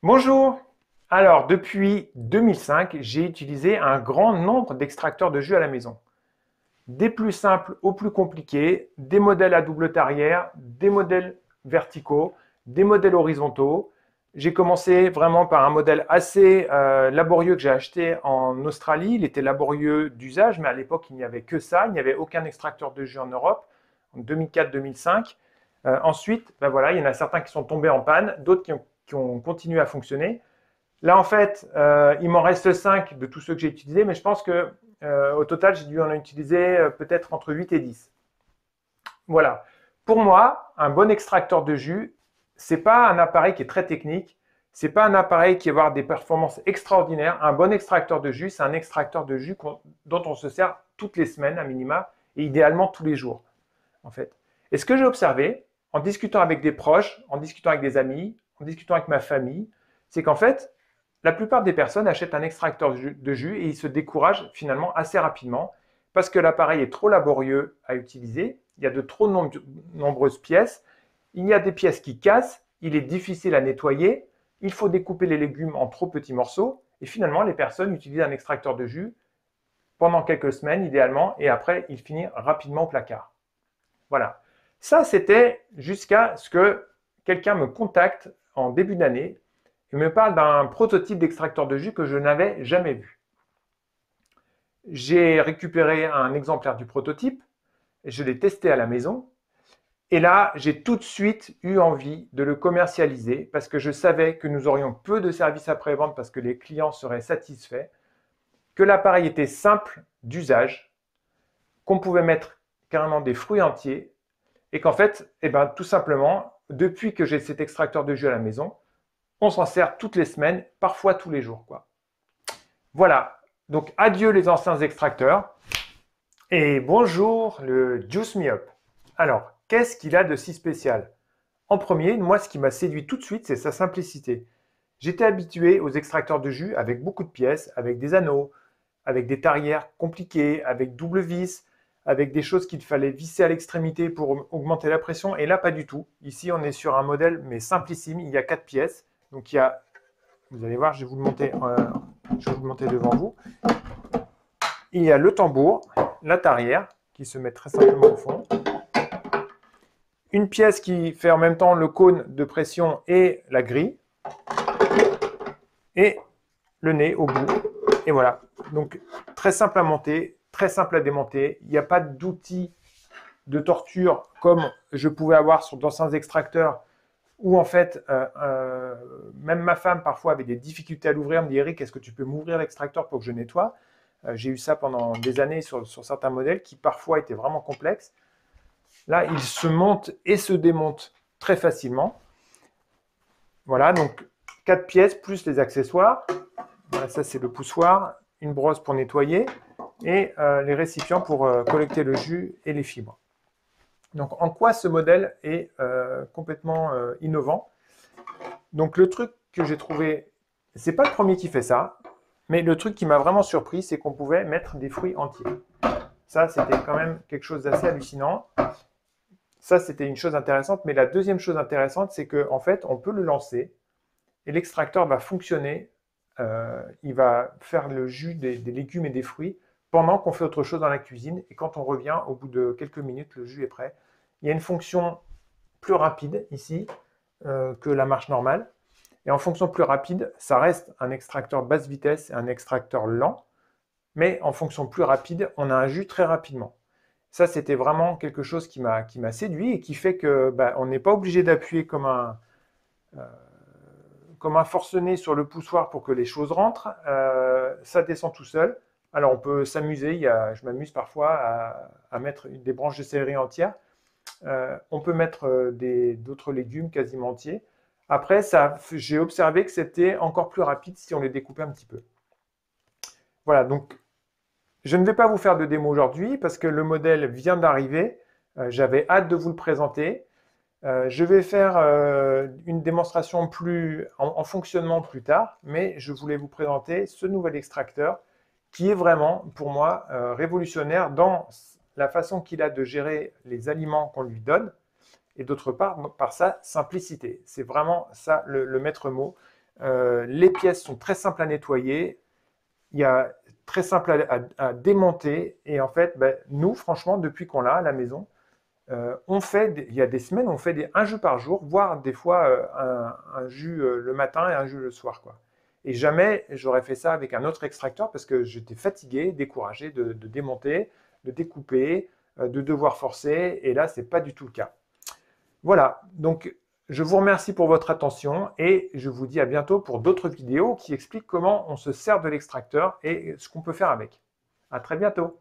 Bonjour! Alors, depuis 2005, j'ai utilisé un grand nombre d'extracteurs de jus à la maison. Des plus simples aux plus compliqués, des modèles à double tarière, des modèles verticaux, des modèles horizontaux. J'ai commencé vraiment par un modèle assez laborieux que j'ai acheté en Australie. Il était laborieux d'usage, mais à l'époque, il n'y avait que ça. Il n'y avait aucun extracteur de jus en Europe, en 2004-2005. Ensuite, ben voilà, il y en a certains qui sont tombés en panne, d'autres qui ont continué à fonctionner. Là, en fait, il m'en reste 5 de tous ceux que j'ai utilisés, mais je pense que au total, j'ai dû en utiliser peut-être entre 8 et 10. Voilà. Pour moi, un bon extracteur de jus, c'est pas un appareil qui est très technique, c'est pas un appareil qui va avoir des performances extraordinaires. Un bon extracteur de jus, c'est un extracteur de jus dont on se sert toutes les semaines à minima et idéalement tous les jours, en fait. Et ce que j'ai observé, en discutant avec des proches, en discutant avec des amis, en discutant avec ma famille, c'est qu'en fait, la plupart des personnes achètent un extracteur de jus et ils se découragent finalement assez rapidement parce que l'appareil est trop laborieux à utiliser, il y a de trop nombreuses pièces, il y a des pièces qui cassent, il est difficile à nettoyer, il faut découper les légumes en trop petits morceaux et finalement les personnes utilisent un extracteur de jus pendant quelques semaines idéalement et après il finit rapidement au placard. Voilà. Ça, c'était jusqu'à ce que quelqu'un me contacte en début d'année et me parle d'un prototype d'extracteur de jus que je n'avais jamais vu. J'ai récupéré un exemplaire du prototype, je l'ai testé à la maison, et là, j'ai tout de suite eu envie de le commercialiser parce que je savais que nous aurions peu de services après-vente parce que les clients seraient satisfaits, que l'appareil était simple d'usage, qu'on pouvait mettre carrément des fruits entiers et qu'en fait, tout simplement, depuis que j'ai cet extracteur de jus à la maison, on s'en sert toutes les semaines, parfois tous les jours, quoi. Voilà. Donc, adieu les anciens extracteurs et bonjour le Juice Me Up. Alors, qu'est-ce qu'il a de si spécial? En premier, moi, ce qui m'a séduit tout de suite, c'est sa simplicité. J'étais habitué aux extracteurs de jus avec beaucoup de pièces, avec des anneaux, avec des tarières compliquées, avec double vis, avec des choses qu'il fallait visser à l'extrémité pour augmenter la pression. Et là, pas du tout. Ici, on est sur un modèle, mais simplissime. Il y a 4 pièces. Donc, il y a, vous allez voir, je vais vous le monter devant vous. Il y a le tambour, la tarière, qui se met très simplement au fond. Une pièce qui fait en même temps le cône de pression et la grille. Et le nez au bout. Et voilà. Donc, très simple à monter, très simple à démonter. Il n'y a pas d'outil de torture comme je pouvais avoir sur d'anciens extracteurs où en fait, même ma femme parfois avait des difficultés à l'ouvrir, me dit Eric, est-ce que tu peux m'ouvrir l'extracteur pour que je nettoie? J'ai eu ça pendant des années sur certains modèles qui parfois étaient vraiment complexes. Là, il se monte et se démonte très facilement. Voilà, donc 4 pièces plus les accessoires. Voilà, ça c'est le poussoir, une brosse pour nettoyer et les récipients pour collecter le jus et les fibres. Donc en quoi ce modèle est complètement innovant? Donc le truc que j'ai trouvé, c'est pas le premier qui fait ça, mais le truc qui m'a vraiment surpris, c'est qu'on pouvait mettre des fruits entiers. Ça, c'était quand même quelque chose d'assez hallucinant. Ça, c'était une chose intéressante, mais la deuxième chose intéressante, c'est qu'en fait, on peut le lancer et l'extracteur va fonctionner. Il va faire le jus des légumes et des fruits pendant qu'on fait autre chose dans la cuisine. Et quand on revient, au bout de quelques minutes, le jus est prêt. Il y a une fonction plus rapide ici que la marche normale. Et en fonction plus rapide, ça reste un extracteur basse vitesse et un extracteur lent. Mais en fonction plus rapide, on a un jus très rapidement. Ça, c'était vraiment quelque chose qui m'a séduit et qui fait que on n'est pas obligé d'appuyer comme un forcené sur le poussoir pour que les choses rentrent. Ça descend tout seul. Alors on peut s'amuser, je m'amuse parfois à mettre des branches de céleri entières. On peut mettre d'autres légumes quasiment entiers. Après, j'ai observé que c'était encore plus rapide si on les découpait un petit peu. Voilà, donc je ne vais pas vous faire de démo aujourd'hui parce que le modèle vient d'arriver. J'avais hâte de vous le présenter. Je vais faire une démonstration en fonctionnement plus tard, mais je voulais vous présenter ce nouvel extracteur qui est vraiment, pour moi, révolutionnaire dans la façon qu'il a de gérer les aliments qu'on lui donne et d'autre part, par sa simplicité. C'est vraiment ça le maître mot. Les pièces sont très simples à nettoyer. Il y a très simple à démonter. Et en fait, ben, nous, franchement, depuis qu'on l'a à la maison, il y a des semaines, on fait un jus par jour, voire des fois un jus le matin et un jus le soir, quoi. Et jamais j'aurais fait ça avec un autre extracteur parce que j'étais fatigué, découragé de démonter, de découper, de devoir forcer. Et là, c'est pas du tout le cas. Voilà, donc je vous remercie pour votre attention et je vous dis à bientôt pour d'autres vidéos qui expliquent comment on se sert de l'extracteur et ce qu'on peut faire avec. À très bientôt.